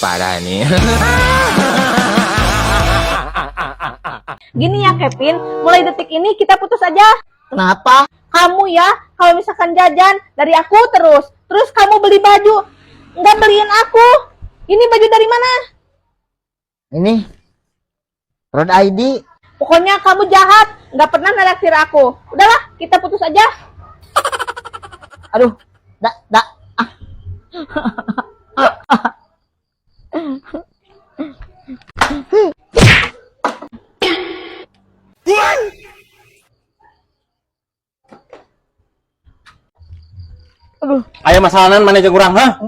parah nih. Gini ya Kevin, mulai detik ini kita putus aja. Kenapa? Kamu ya, kalau misalkan jajan dari aku terus kamu beli baju, nggak beliin aku. Ini baju dari mana? Ini Road ID. Pokoknya kamu jahat, nggak pernah naksir aku. Udahlah, kita putus aja. Aduh, dak. Aduh, Ayo masalahan mana aja kurang, ha?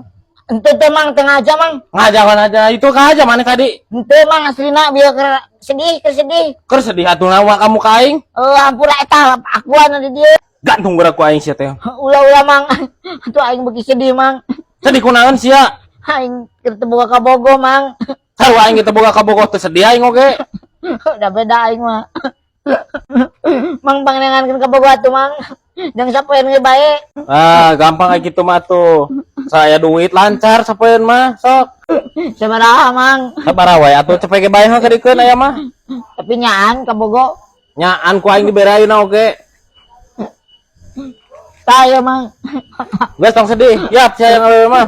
ente teh mang tengah aja mang. Ngajakan aja itu kah aja mana kadi? Ente mang aslina biar sedih. Keur sedih atuh nawa kamu kaing? Hampura eta akuan ada dia. Gantung berak ku aing sia teh. Ulah mang. Atuh aing beuki sedih mang. Sedih kunaon sia? Aing keur teu boga kabogo mang. Sarua aing kita boga kabogoh teh sedih aing oge. Udah beda aing mah. Mang pangnengankeun kabogo atuh mang. Jeung sapoeun ge bae. Gampang kayak gitu mah tuh. Saya duit lancar sapoeun mah sok. Sabaraha mang. Sabaraha wae atuh cepet ge bae mah kadikeun aya mah. Tapi nyaan kabogo. Nyaan ku aing diberaeuna oge. Taya mang. Geus tong sedih. Yap saya ngawewe mah.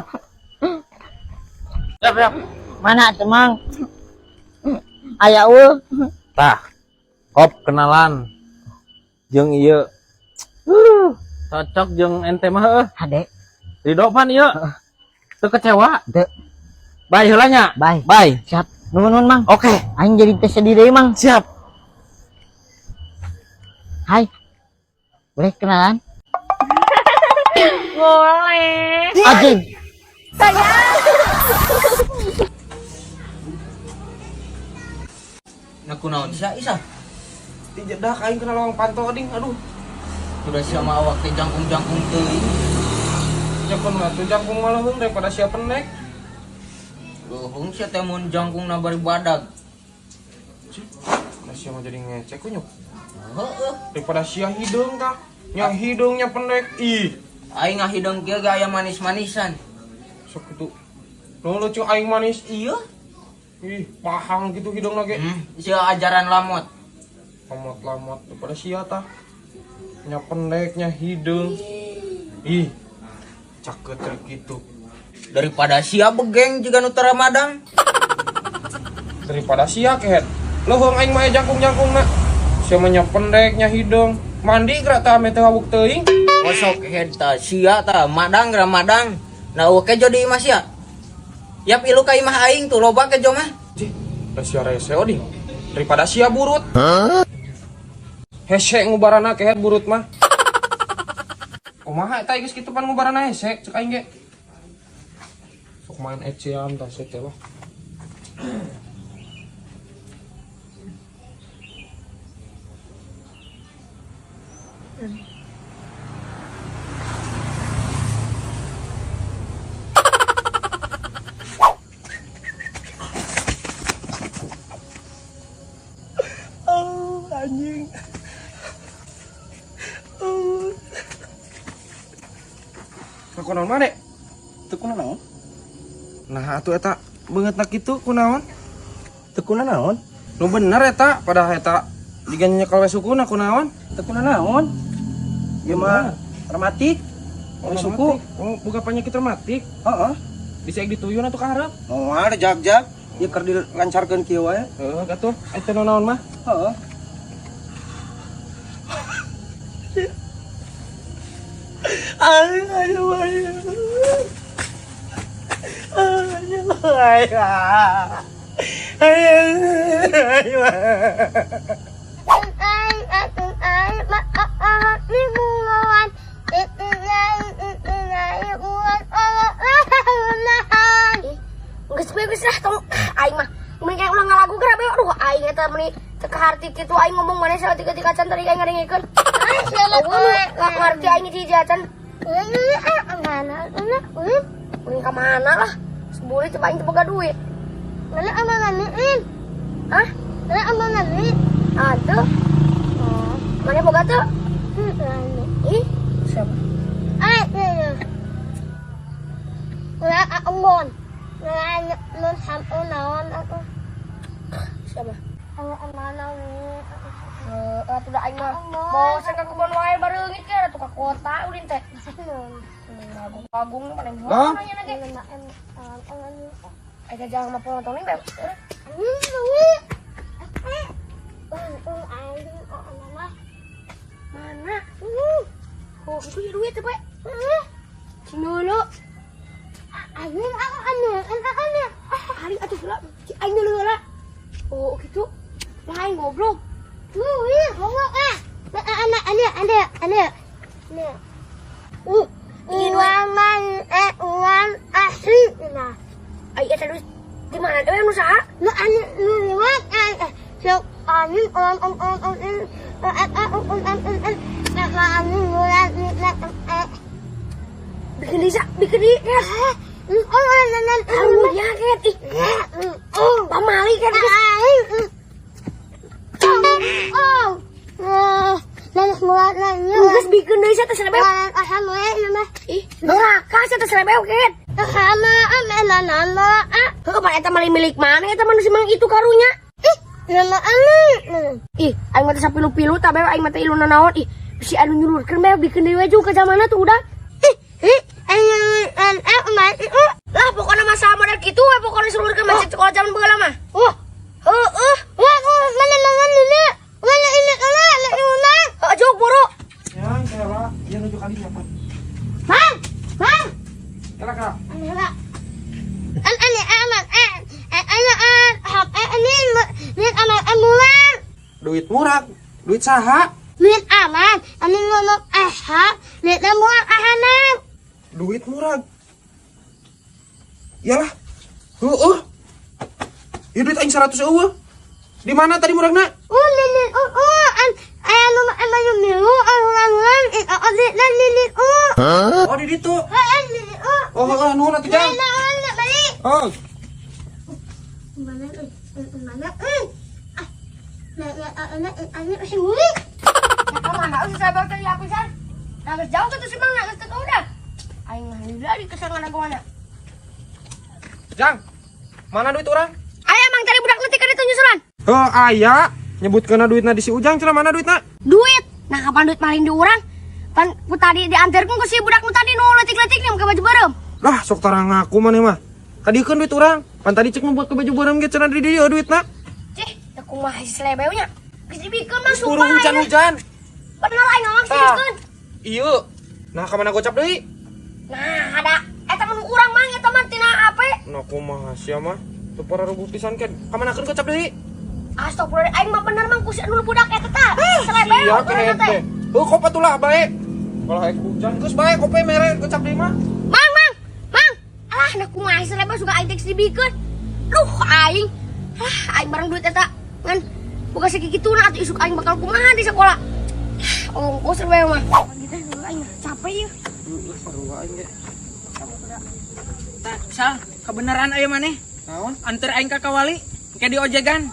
Yap. Mana tuh mang? Aya ul. Tah. Kop kenalan. Jeung ieu. Cocok jeung ente mah heuh. Hade. Ridho pan ieu. Teu kecewa. Teu. Bye heula nya. Bye. Siap. Nuhun mang. Oke. Aing jadi teh sedih deui mang. Siap. Hai. Boleh kenalan? Boleh. Ajing. Naku naon isa. Ti jedak aing kenal lawang panto ding. Aduh. Sudah sama awak teh jangkung-jangkung teuing. Jangkung atuh jangkung mah leuweung daripada sia pendek. Leuweung sia teh mun jangkungna bari badag. Nah sia mah jadi ngecek kunyuk. Heueuh. Daripada sia hideung tah. Nya hidungnya pendek. Ih. Aing ngahideung kieu ge aya manis-manisan. Sok kitu. Nu lucu aing manis. Iya. Ih, pahang gitu hidungna ge. Sia ajaran lamot. Lamot daripada sia tah. Nya pendeknya hidung. Ih. Caket gitu. Daripada sia begeng juga nu teu Ramadang. Daripada sia kehet. Leuweung aing mah jangkung-jangkungna. Sia mah nya pendeknya hidung. Mandi geura tah ame teu hawuk teuing. Kosok henta sia tah madang Ramadang. Nah oke jadi imah sia. Yap ilu ka imah aing tuh loba ke mah. Cih, da sia rese oding. Daripada sia burut. Hese ngubarana kehet burut mah. Kumaha eta geus kitu pan ngubarana hese cek aing ge. Sok main ecean tah sia teh lah. Anjing. Kunaon mah dek? Teu kunaon? Nah atuh eta beungeutna kitu kunaon? Teu kunaon? Nu bener eta pada eta digannya kalau sukuna kunaon? Teu kunaon? Ieu mah rematik. Oh, suku. Oh, buka penyakit rematik. Heeh. Bisa dituyun atuh ka hareup. Oh, ada jag-jag. Ieu keur dilancarkeun kieu wae. Heeh, atuh. Eta naon mah? Heeh. Geus lah tong aing mah mun kayak ulang ngalagu geura bae aduh aing eta meni teu kaharti kitu aing ngomong maneh salah tiga-tiga can tadi aing ngadengikeun lah ngarti aing di jajan mun ka mana lah sebuli teu aing teu boga duit mana amanganeun hah mana amanganeun atuh mana boga teu ih siapa ulah ambon nun hamu naon aku. Siapa? Mana nih? Atuh da aing mah. Bosan ka kebon wae bareungit ke atuh ka kota ulin teh. Agung paling Lah? nanya lagi. Ayo jangan mau potong nih, Beb. Mana? Oh, itu ya duit, Pak. Sini dulu. Ayo, anu. Hari atuh heula. Aing dulu heula. Oh, gitu. Lain goblok. Goblok ah. Ada. Nih. Uang asli. Nah. Ayo terus di mana tuh yang usaha? Lu liwat sok angin bikin ya. Ya ket ih. Pamali kan. Lalas muat nanya. Geus bikin deui sa teh selebeu. Ih, neraka sa teh selebeu ket. Sama nama heuh pan eta mah milik mana eta manusia mang itu karunya. Ih, nama ih, aing mah teh sapilu-pilu tah bae aing mah teh iluna naon. Ih, si anu nyulurkeun bae bikin deui we juga ke zamanna tuh udah. Ih, lah pokoknya masalah model gitu we pokoknya sulurkeun masih sekolah zaman baheula mah. Mana ini jauh buru. Ya, kela, dia nunjuk kali apa? Mang. Kela, kela. Duit murah, duit saha? Duit aman, ani ngomong duit murah ahanan. Duit murah. Yalah. Ya duit aing 100 eueuh. Di mana tadi murahna? Oh, di ditu. Oh, nuhun atuh Jang. Oh. Jang, mana duit orang? Aya mang tadi budak letik kan itu nyusulan. Oh, aya. Nyebutkeun duitna di si Ujang cenah mana duitna? Duit. Nah kapan duit maling di urang? Pan ku tadi diantarkeun ku si budak nu tadi nu letik-letik nih ke baju barem. Lah, sok tarang ngaku maneh mah. Kadiekeun duit urang. Pan tadi cek nu buat ke baju barem ge cenah di dieu duitna. Cih, da kumaha si selebeunya. Geus dibikeun mah Buru sumpah. hujan-hujan. Bener aing ngomong sih dibikeun. Ieu. Nah, ka mana gocap deui? Nah, ada eta mun urang mah eta mah tina HP. Nah, kumaha sia mah? Teu para rubuh pisan ken. Ka manakeun gocap deui? Astagfirullah, aing mah bener mang ku si anu budak eta tah. Selebeu Iya, urang teh. Oh, kok patulah bae. Kalau ek hujan geus bae kope mere gocap deui mah. Mang. Alah, nah kumaha selebeu suka aing teh dibikeun. Duh, aing. Aing bareng duit eta ngan buka sakikituna atuh isuk aing bakal kumaha di sekolah. Ongkos we mah. Gitu aing capek ya. Sarua aing ge. Tak, Sal, kebenaran aya maneh. Naon? Anter aing ka kawali, ke di ojegan.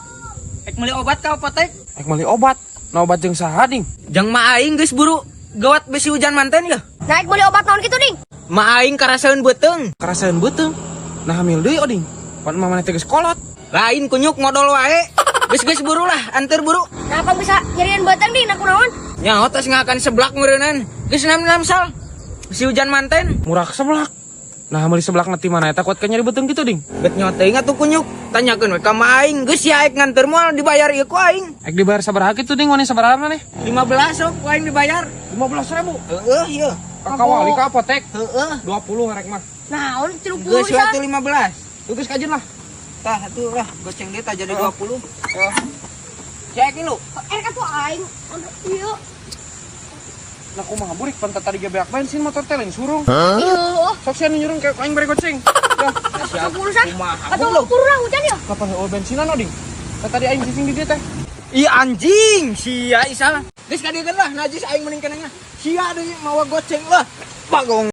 Ek meuli obat ka apotek. Ek meuli obat. Na obat jeung saha, Ding? Jang ma aing geus buru gawat besi hujan manten ya. Naik beli obat naon kitu, Ding? Ma aing karaseun beuteung. Karaseun beuteung. Nah hamil deui, Oding. Pan mah maneh teh geus kolot. Lain kunyuk modal wae. Geus buru lah, anter buru. Kenapa bisa nyariin beuteung, Ding? Aku naon? Nyaho tos ngakan seblak meureunnan. Geus 6 Sal. Besi hujan manten. Murah seblak. Nah meuli seblak nanti mana eta kuat ka nyari beuteung kitu, Ding? Bet nyoteng atuh kunyuk. Tanyakeun we ka ma aing, geus ya ek nganter moal dibayar ieu ku aing. Ek dibayar sabaraha kitu, Ding? Wani sabaraha maneh? 15 sok ku aing dibayar. 15.000. Heeh, ieu. Ka kawali ka apotek. Heeh. 20 ngarek mah. Naon 30 Geus bisa? atuh 15. Geus kajeun lah. Tah atuh lah goceng deui tah jadi 20. Heeh. Cek lu. Ka tuh aing. Ieu. Nah kumaha burik pan tadi ge beak bensin motor teh lain surung. Ieu. Sok sia nu nyurung ke aing bari goceng. Ya, Siap. 10 san. Kumaha Atuh goblok. kurang hujan ya? kapan eueuh bensinan, Oding? Tadi aing cicing di dieu teh. Ih anjing, sia isal. Geus kadieun lah najis aing mending kenanya. Sia deui mawa goceng lah. Bagong.